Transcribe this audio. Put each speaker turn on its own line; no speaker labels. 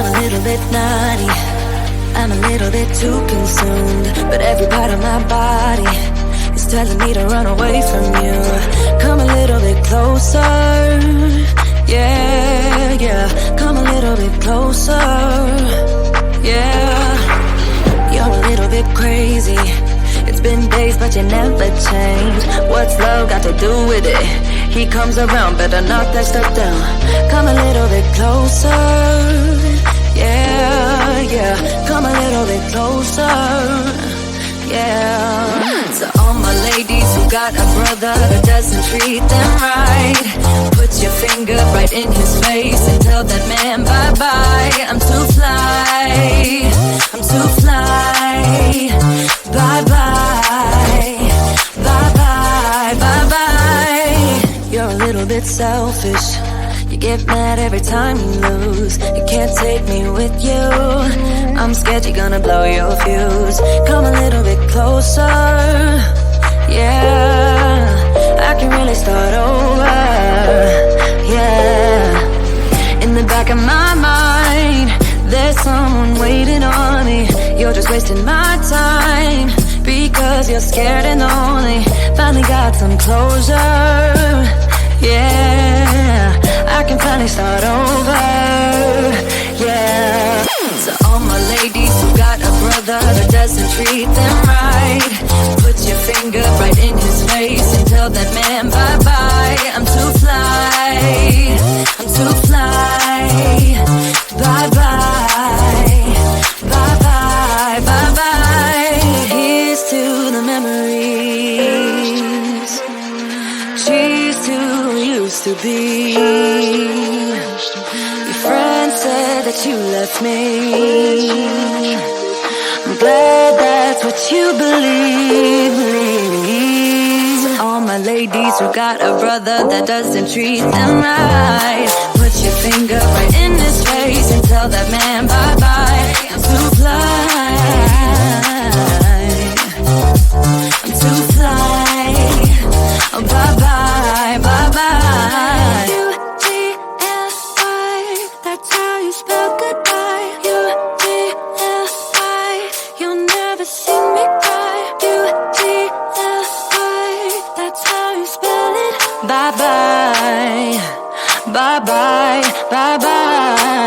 I'm a little bit naughty, I'm a little bit too consumed, but every part of my body is telling me to run away from you. Come a little bit closer, yeah, yeah. Come a little bit closer, yeah. You're a little bit crazy. It's been days but you never change. What's love got to do with it? He comes around, better knock that stuff down. Come a little bit closer, yeah, yeah. Come a little bit closer, yeah. To all my ladies who got a brother that doesn't treat them right, put your finger right in his face and tell that man bye-bye. I'm too fly, I'm too fly. Bye-bye, bye-bye, bye-bye. You're a little bit selfish. You get mad every time you lose. You can't take me with you. I'm scared you're gonna blow your fuse. Come a little bit closer, yeah. I can really start over, yeah. In the back of my mind, there's someone waiting on me. You're just wasting my time because you're scared and lonely. Finally got some closure, yeah. I can finally start over, yeah. To all my ladies who got a brother that doesn't treat them right, put your finger right in his face and tell that man bye-bye. I'm too fly, I'm too fly. Bye-bye, bye-bye, bye-bye. Here's to the memories. Cheers to who used to be. Your friend said that you left me. I'm glad that's what you believe. All my ladies who got a brother that doesn't treat them right, put your finger right in his face and tell that man bye-bye. I'm too fly, I'm too fly. Oh, bye-bye, bye-bye. U-T-L-I, that's how you spell goodbye. U-T-L-I, you'll never see me cry. U-T-L-I, that's how you spell it. Bye-bye, bye-bye, bye-bye.